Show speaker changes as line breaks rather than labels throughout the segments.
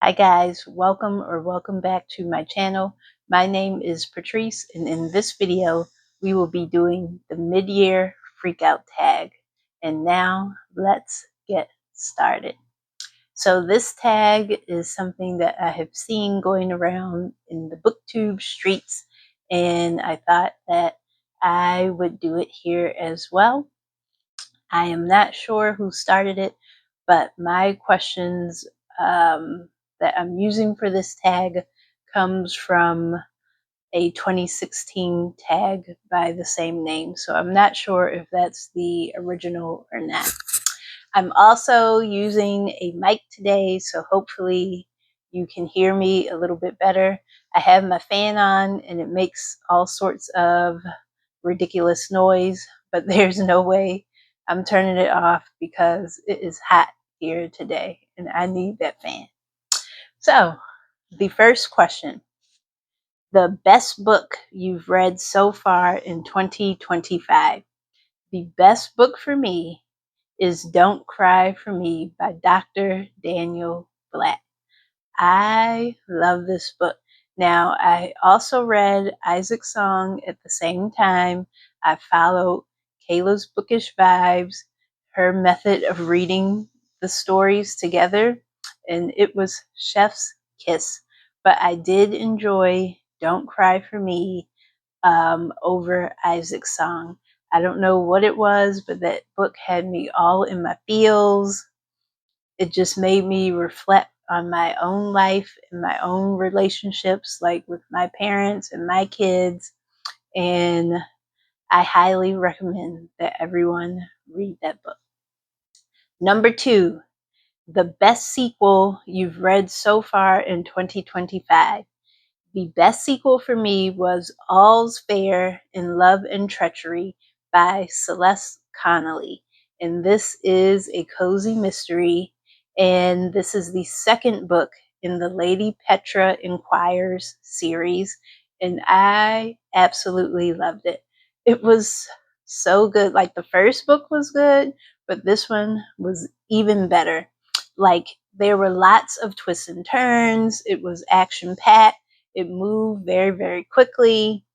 Hi guys, welcome back to my channel. My name is Patrice, and in this video we will be doing the Midyear Freakout Tag. And now let's get started. So this tag is something that I have seen going around in the booktube streets, and I thought that I would do it here as well. I am not sure who started it, but my questions that I'm using for this tag comes from a 2016 tag by the same name. So I'm not sure if that's the original or not. I'm also using a mic today, so hopefully you can hear me a little bit better. I have my fan on and it makes all sorts of ridiculous noise, but there's no way I'm turning it off because it is hot here today and I need that fan. So, the first question: the best book you've read so far in 2025. The best book for me is Don't Cry for Me by Dr. Daniel Blatt. I love this book. Now, I also read Isaac's Song at the same time. I followed Kayla's bookish vibes, her method of reading the stories together, and it was chef's kiss. But I did enjoy Don't Cry for Me over Isaac's Song. I don't know what it was, but that book had me all in my feels. It just made me reflect on my own life and my own relationships, like with my parents and my kids. And I highly recommend that everyone read that book. Number 2, the best sequel you've read so far in 2025. The best sequel for me was All's Fair in Love and Treachery by Celeste Connally. And this is a cozy mystery. And this is the second book in the Lady Petra Inquires series. And I absolutely loved it. It was so good. Like the first book was good, but this one was even better. Like there were lots of twists and turns. It was action packed. It moved very, very quickly.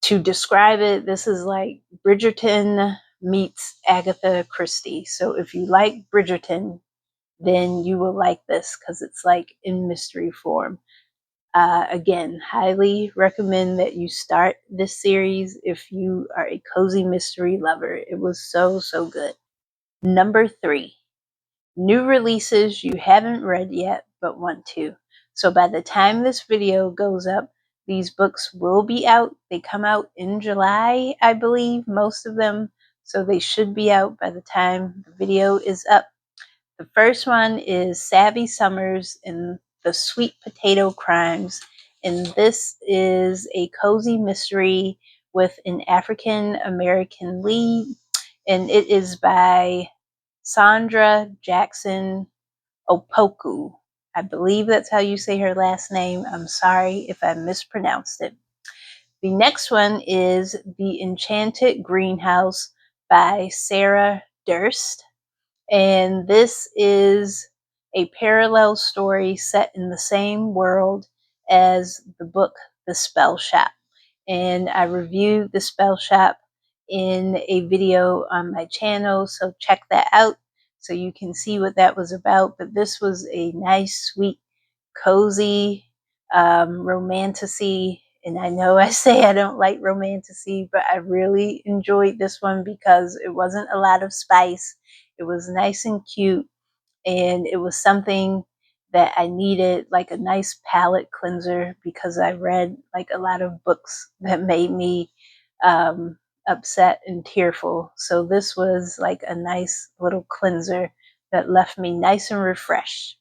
To describe it, this is like Bridgerton meets Agatha Christie. So if you like Bridgerton, then you will like this because it's like in mystery form. Again, highly recommend that you start this series if you are a cozy mystery lover. It was so, so good. Number 3, new releases you haven't read yet but want to. So by the time this video goes up, these books will be out. They come out in July, I believe, most of them. So they should be out by the time the video is up. The first one is Savvy Summers and the Sweet Potato Crimes. And this is a cozy mystery with an African American lead. And it is by Sandra Jackson Opoku. I believe that's how you say her last name. I'm sorry if I mispronounced it. The next one is The Enchanted Greenhouse by Sarah Durst. And this is a parallel story set in the same world as the book The Spell Shop. And I reviewed The Spell Shop in a video on my channel, so check that out so you can see what that was about. But this was a nice, sweet, cozy romantasy. And I know I say I don't like romantasy, but I really enjoyed this one because it wasn't a lot of spice. It was nice and cute, and it was something that I needed, like a nice palate cleanser, because I read like a lot of books that made me upset and tearful. So this was like a nice little cleanser that left me nice and refreshed.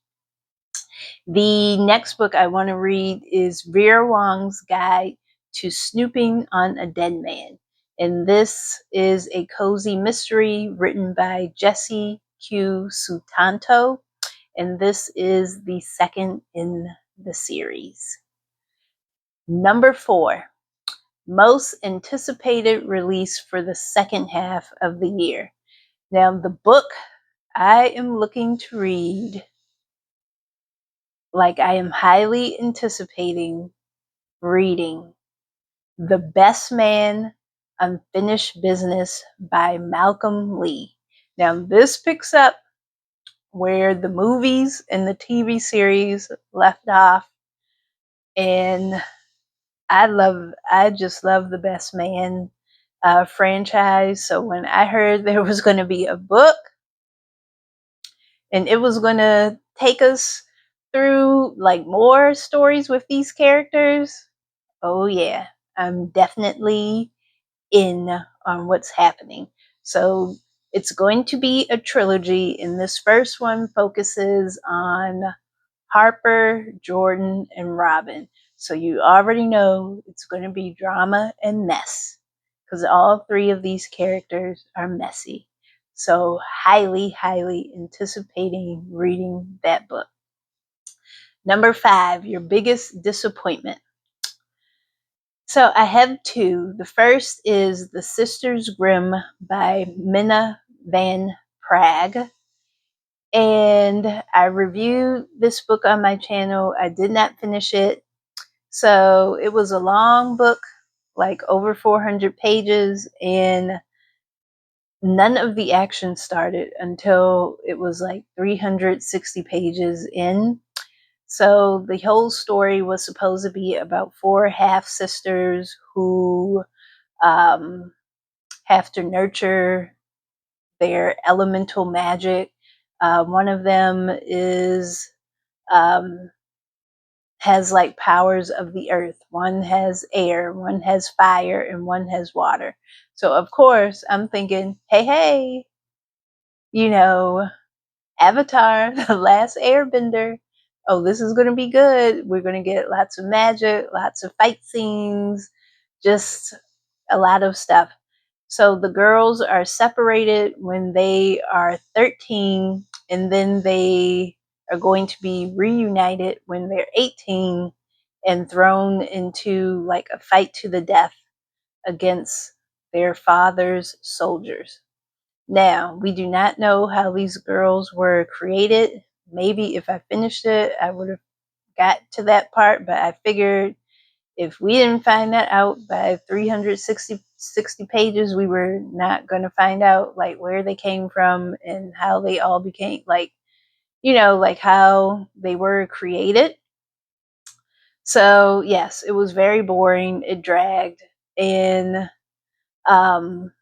The next book I want to read is Vera Wong's Guide to Snooping on a Dead Man. And this is a cozy mystery written by Jessie Q. Sutanto. And this is the second in the series. Number 4, most anticipated release for the second half of the year. Now, the book I am looking to read Like, I am highly anticipating reading The Best Man, Unfinished Business by Malcolm Lee. Now, this picks up where the movies and the TV series left off, and I just love the Best Man franchise. So when I heard there was going to be a book and it was going to take us through like more stories with these characters, oh yeah, I'm definitely in on what's happening. So it's going to be a trilogy, and this first one focuses on Harper, Jordan, and Robin. So you already know it's going to be drama and mess because all three of these characters are messy. So highly, highly anticipating reading that book. Number 5, your biggest disappointment. So I have two. The first is The Sisters Grimm by Minna van Praag. And I reviewed this book on my channel. I did not finish it. So it was a long book, like over 400 pages, and none of the action started until it was like 360 pages in. So the whole story was supposed to be about four half sisters who um, have to nurture their elemental magic. One of them is um, has like powers of the earth. One has air, one has fire, and one has water. So of course I'm thinking, hey, you know, Avatar, The Last Airbender. Oh, this is going to be good. We're going to get lots of magic, lots of fight scenes, just a lot of stuff. So the girls are separated when they are 13, and then they are going to be reunited when they're 18 and thrown into like a fight to the death against their father's soldiers. Now, we do not know how these girls were created. Maybe if I finished it, I would have got to that part, but I figured if we didn't find that out by 360 pages, we were not going to find out like where they came from and how they all became like, like how they were created. So yes, it was very boring. It dragged, and um,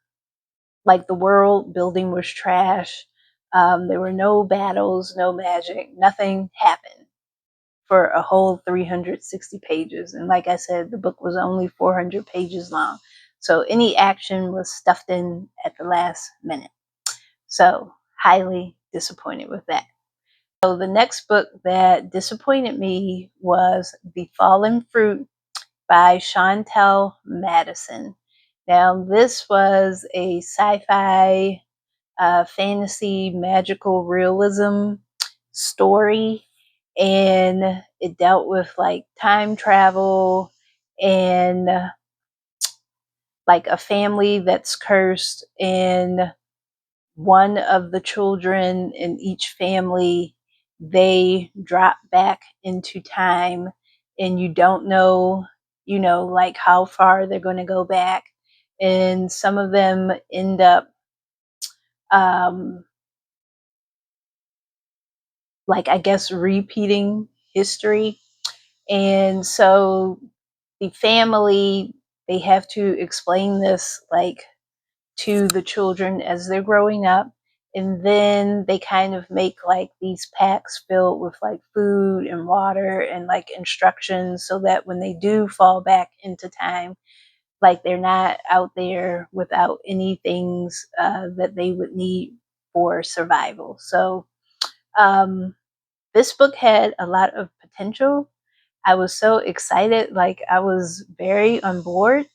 like the world building was trash. There were no battles, no magic, nothing happened for a whole 360 pages. And like I said, the book was only 400 pages long. So any action was stuffed in at the last minute. So highly disappointed with that. So the next book that disappointed me was The Fallen Fruit by Chantel Madison. Now this was a sci-fi fantasy magical realism story, and it dealt with like time travel and like a family that's cursed, and one of the children in each family, they drop back into time, and you don't know, like how far they're going to go back, and some of them end up um, like I guess repeating history. And so the family, they have to explain this like to the children as they're growing up. And then they kind of make like these packs filled with like food and water and like instructions so that when they do fall back into time, like they're not out there without any things that they would need for survival. So um, this book had a lot of potential. I was so excited, like I was very on board.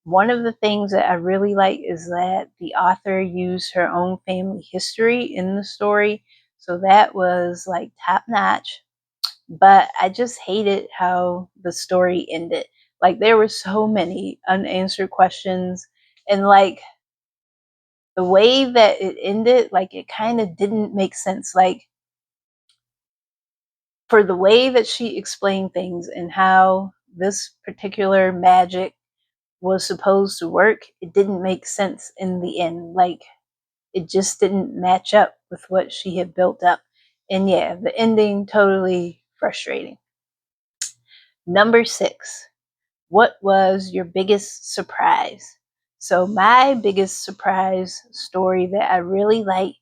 One of the things that I really like is that the author used her own family history in the story. So that was like top notch. But I just hated how the story ended. Like there were so many unanswered questions, and like the way that it ended, like it kind of didn't make sense. Like for the way that she explained things and how this particular magic was supposed to work, it didn't make sense in the end. Like, it just didn't match up with what she had built up. And yeah, the ending, totally frustrating. Number 6, what was your biggest surprise? So my biggest surprise story that I really liked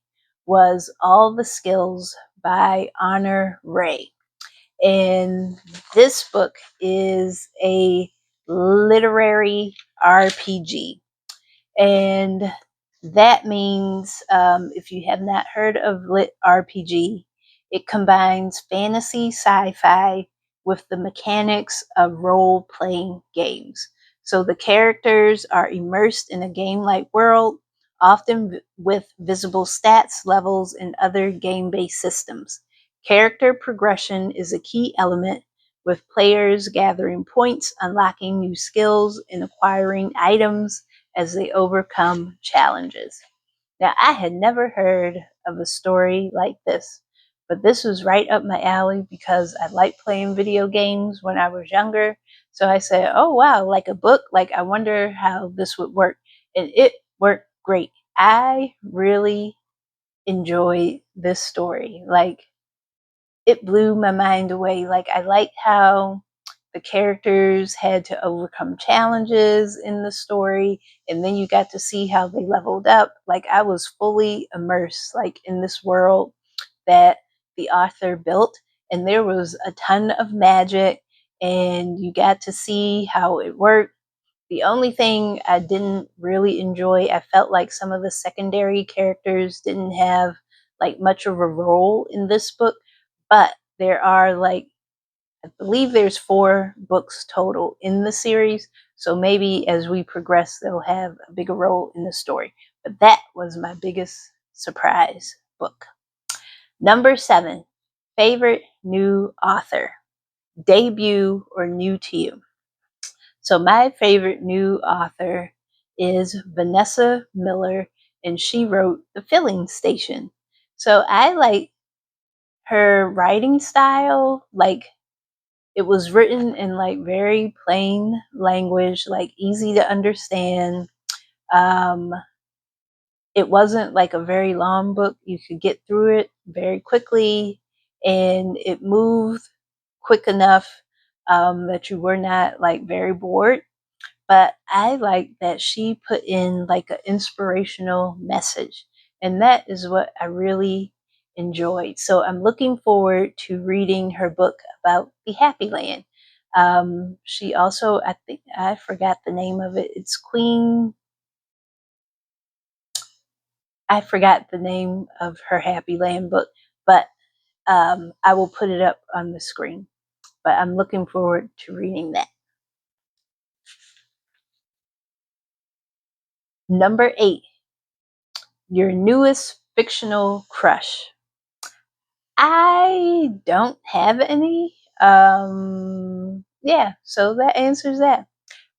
was All the Skills by Honor Ray. And this book is a literary RPG. And that means, if you have not heard of Lit RPG, it combines fantasy sci-fi with the mechanics of role-playing games. So the characters are immersed in a game-like world, often with visible stats, levels, and other game-based systems. Character progression is a key element, with players gathering points, unlocking new skills, and acquiring items as they overcome challenges. Now, I had never heard of a story like this, but this was right up my alley because I liked playing video games when I was younger. So I said, oh wow, like a book, like I wonder how this would work. And it worked great. I really enjoyed this story. Like, it blew my mind away. Like, I liked how the characters had to overcome challenges in the story, and then you got to see how they leveled up. Like, I was fully immersed, like, in this world that the author built, and there was a ton of magic, and you got to see how it worked. The only thing I didn't really enjoy, I felt like some of the secondary characters didn't have like much of a role in this book, but there are like, I believe there's 4 books total in the series, so maybe as we progress, they'll have a bigger role in the story. But that was my biggest surprise book. Number 7, favorite new author, debut or new to you. So my favorite new author is Vanessa Miller, and she wrote The Filling Station. So I like her writing style. Like, it was written in like very plain language, like easy to understand. Um, it wasn't like a very long book. You could get through it very quickly, and it moved quick enough that you were not like very bored. But I like that she put in like an inspirational message, and that is what I really enjoyed. So I'm looking forward to reading her book about the Happy Land. She also, I think, I forgot the name of it. It's Queen. I forgot the name of her Happy Land book, but I will put it up on the screen. But I'm looking forward to reading that. Number 8, your newest fictional crush. I don't have any. Yeah, so that answers that.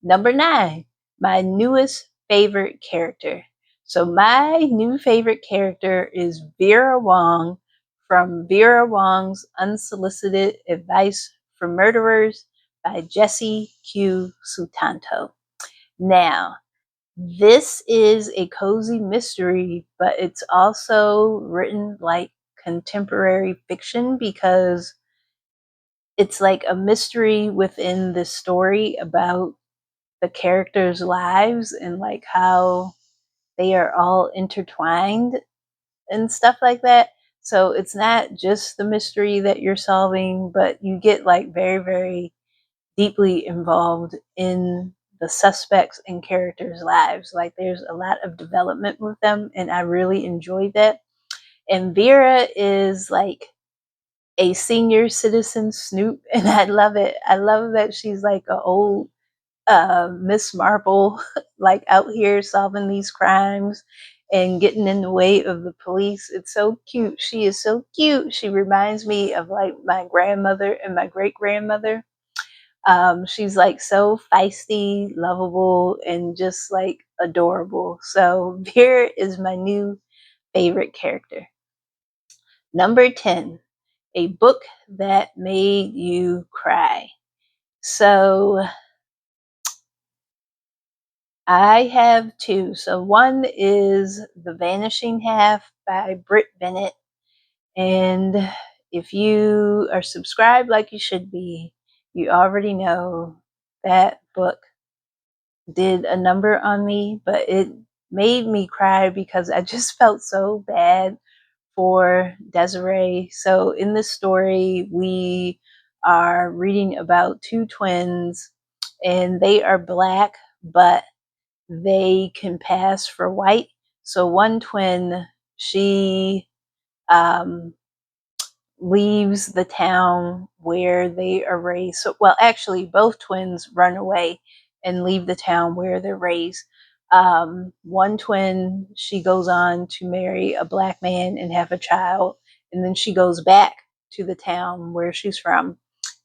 Number 9, my newest favorite character. So my new favorite character is Vera Wong from Vera Wong's Unsolicited Advice for Murderers by Jesse Q. Sutanto. Now, this is a cozy mystery, but it's also written like contemporary fiction because it's like a mystery within the story about the characters' lives and like how they are all intertwined and stuff like that. So it's not just the mystery that you're solving, but you get like very, very deeply involved in the suspects and characters' lives. Like, there's a lot of development with them, and I really enjoyed that. And Vera is like a senior citizen Snoop, and I love it. I love that she's like a old Miss Marple, like out here solving these crimes and getting in the way of the police. It's so cute. She is so cute. She reminds me of like my grandmother and my great grandmother. She's like so feisty, lovable, and just like adorable. So Vera is my new favorite character. Number 10, a book that made you cry. So I have two. So one is The Vanishing Half by Britt Bennett. And if you are subscribed like you should be, you already know that book did a number on me, but it made me cry because I just felt so bad for Desiree. So in this story, we are reading about two twins, and they are black, but they can pass for white. So one twin, she um, leaves the town where they are raised. So, well, actually, both twins run away and leave the town where they're raised. One twin, she goes on to marry a black man and have a child, and then she goes back to the town where she's from.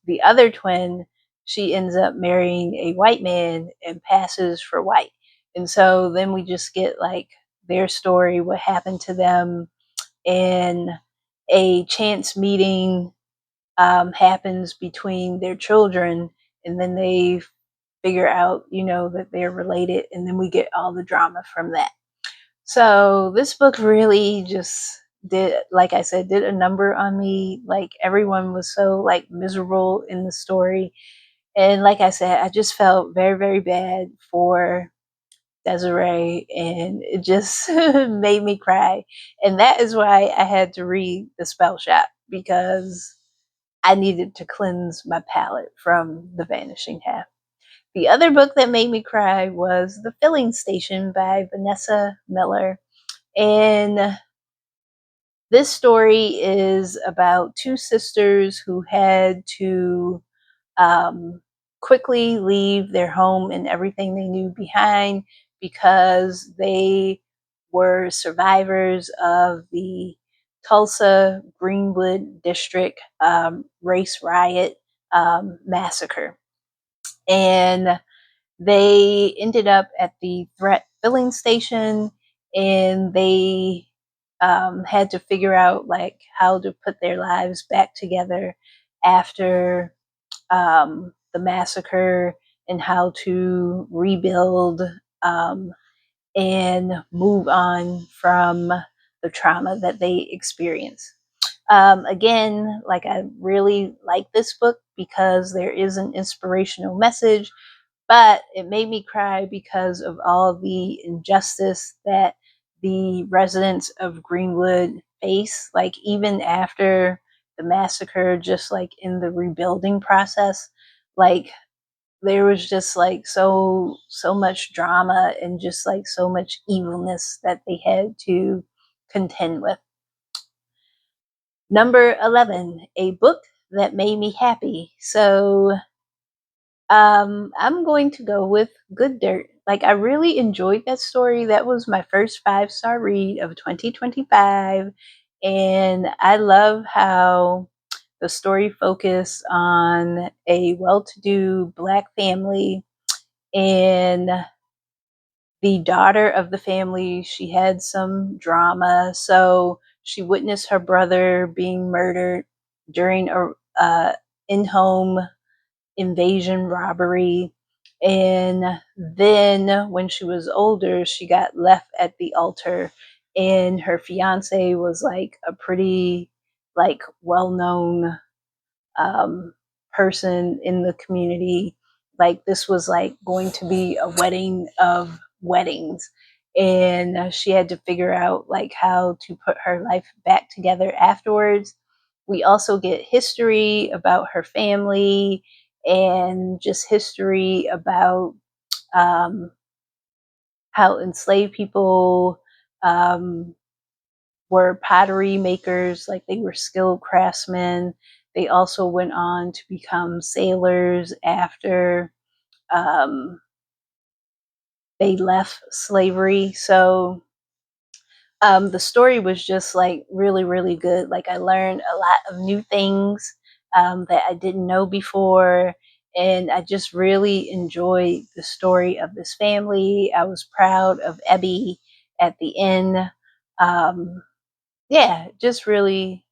The other twin, she ends up marrying a white man and passes for white. And so then we just get like their story, what happened to them, and a chance meeting happens between their children, and then they figure out, that they're related, and then we get all the drama from that. So this book really just did, like I said, did a number on me. Like everyone was so like miserable in the story. And like I said, I just felt very, very bad for Desiree, and it just made me cry. And that is why I had to read The Spell Shop, because I needed to cleanse my palate from The Vanishing Half. The other book that made me cry was The Filling Station by Vanessa Miller. And this story is about two sisters who had to quickly leave their home and everything they knew behind because they were survivors of the Tulsa Greenwood District race riot massacre. And they ended up at the threat filling station, and they had to figure out like how to put their lives back together after the massacre, and how to rebuild and move on from the trauma that they experienced. Again, like I really like this book because there is an inspirational message, but it made me cry because of all the injustice that the residents of Greenwood face. Like even after the massacre, just like in the rebuilding process, like there was just like so much drama and just like so much evilness that they had to contend with. Number 11, a book that made me happy. So I'm going to go with Good Dirt. Like I really enjoyed that story. That was my first 5-star read of 2025. And I love how the story focused on a well-to-do black family, and the daughter of the family, she had some drama. So she witnessed her brother being murdered during a in-home invasion robbery. And then when she was older, she got left at the altar, and her fiance was like a pretty like well-known person in the community. Like this was like going to be a wedding of weddings, and she had to figure out like how to put her life back together afterwards. We also get history about her family, and just history about um, how enslaved people um, were pottery makers, like they were skilled craftsmen. They also went on to become sailors after um, they left slavery. So the story was just like really, really good. Like I learned a lot of new things that I didn't know before. And I just really enjoyed the story of this family. I was proud of Ebby at the end. Yeah, just really,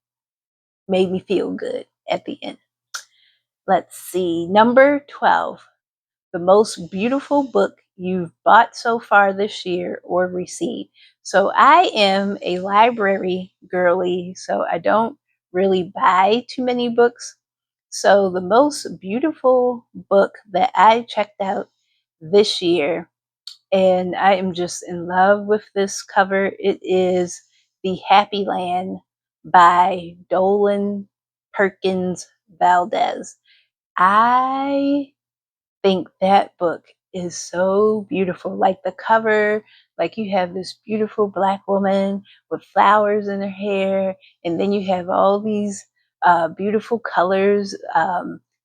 made me feel good at the end. Let's see, number 12, the most beautiful book you've bought so far this year or received. So I am a library girly, so I don't really buy too many books. So the most beautiful book that I checked out this year, and I am just in love with this cover, it is The Happy Land by Dolan Perkins Valdez. I think that book is so beautiful. Like the cover, like you have this beautiful black woman with flowers in her hair, and then you have all these beautiful colors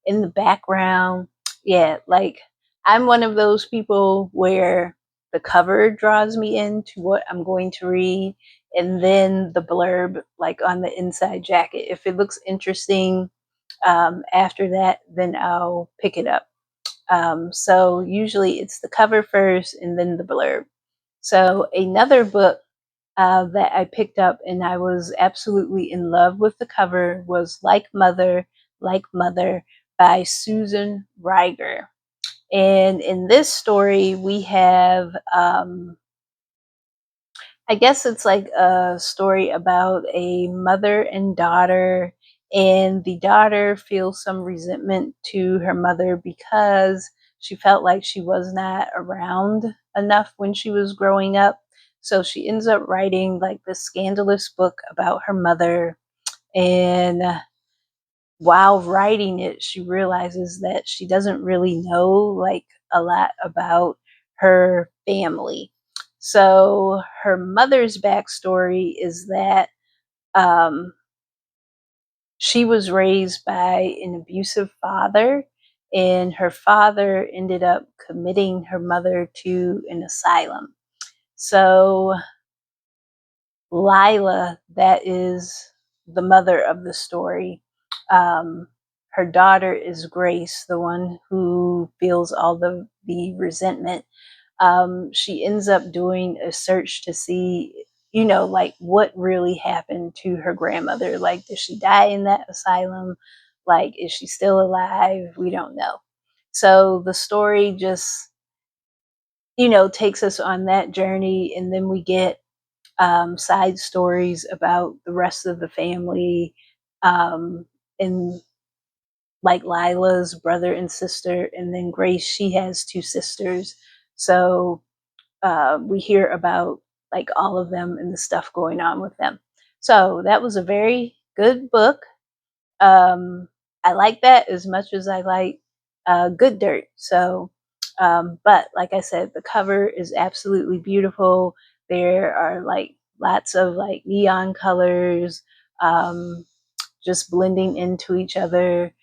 in the background. Yeah, like I'm one of those people where the cover draws me into what I'm going to read, and then the blurb, like on the inside jacket. If it looks interesting after that, then I'll pick it up. So usually it's the cover first and then the blurb. So another book that I picked up and I was absolutely in love with the cover was Like Mother by Susan Reiger. And in this story, we have I guess it's like a story about a mother and daughter, and the daughter feels some resentment to her mother because she felt like she was not around enough when she was growing up. So she ends up writing like this scandalous book about her mother. And while writing it, she realizes that she doesn't really know like a lot about her family. So her mother's backstory is that um, she was raised by an abusive father, and her father ended up committing her mother to an asylum. So Lila, that is the mother of the story. Um, Her daughter is Grace, the one who feels all the resentment. She ends up doing a search to see, like what really happened to her grandmother. Like, did she die in that asylum? Like, is she still alive? We don't know. So the story just, takes us on that journey, and then we get side stories about the rest of the family, and like Lila's brother and sister, and then Grace, she has two sisters. So we hear about like all of them and the stuff going on with them. So that was a very good book. Um, I like that as much as I like Good Dirt. So, but like I said, the cover is absolutely beautiful. There are like lots of like neon colors, just blending into each other.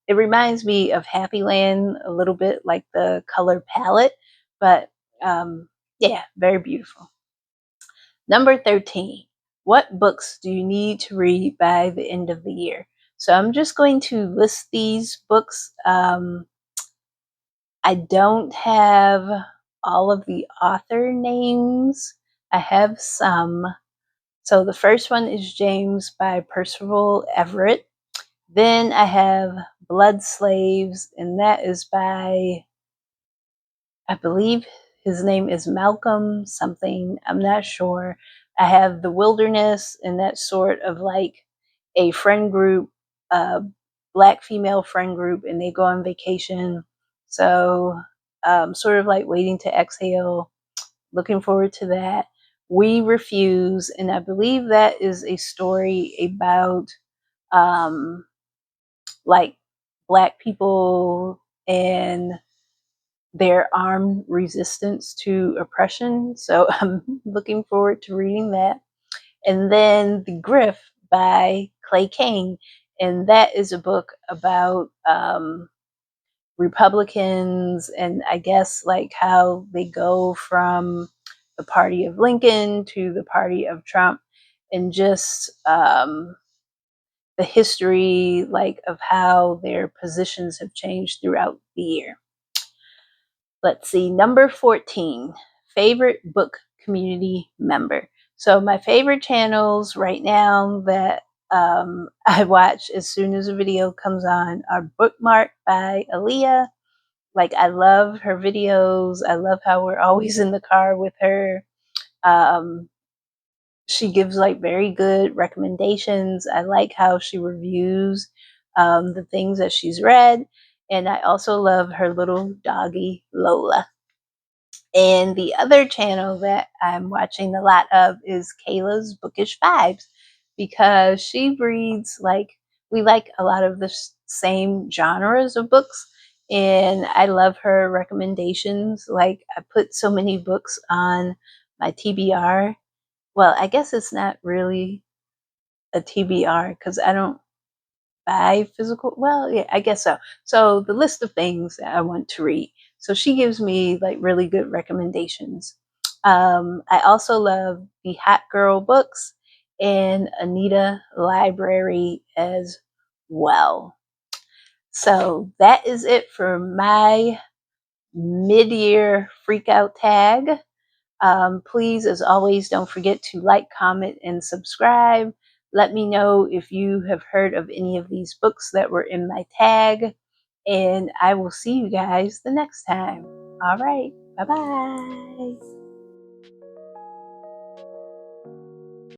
It reminds me of Happy Land a little bit, like the color palette, but yeah, very beautiful. Number 13, what books do you need to read by the end of the year? So I'm just going to list these books. I don't have all of the author names. I have some. So the first one is James by Percival Everett. Then I have Blood Slaves, and that is by, I believe his name is Malcolm something. I'm not sure. I have The Wilderness, and that's sort of like a friend group, a black female friend group, and they go on vacation. So, sort of like Waiting to Exhale. Looking forward to that. We Refuse, and I believe that is a story about um, like black people and their armed resistance to oppression. So I'm looking forward to reading that. And then The Griff by Clay Kane. And that is a book about Republicans, and I guess like how they go from the party of Lincoln to the party of Trump, and just the history like of how their positions have changed throughout the year. Let's see, number 14, favorite book community member. So my favorite channels right now that I watch as soon as a video comes on are Bookmark by Aaliyah. Like, I love her videos. I love how we're always in the car with her. Um, she gives like very good recommendations. I like how she reviews the things that she's read. And I also love her little doggy, Lola. And the other channel that I'm watching a lot of is Kayla's Bookish Vibes, because she reads like, we like a lot of the same genres of books. And I love her recommendations. Like, I put so many books on my TBR. Well, I guess it's not really a TBR because I don't buy physical. Well, yeah, I guess so. So the list of things that I want to read. So she gives me like really good recommendations. I also love the Hot Girl books and Anita Library as well. So that is it for my mid-year freakout tag. Please, as always, don't forget to like, comment, and subscribe. Let me know if you have heard of any of these books that were in my tag. And I will see you guys the next time. All right. Bye-bye.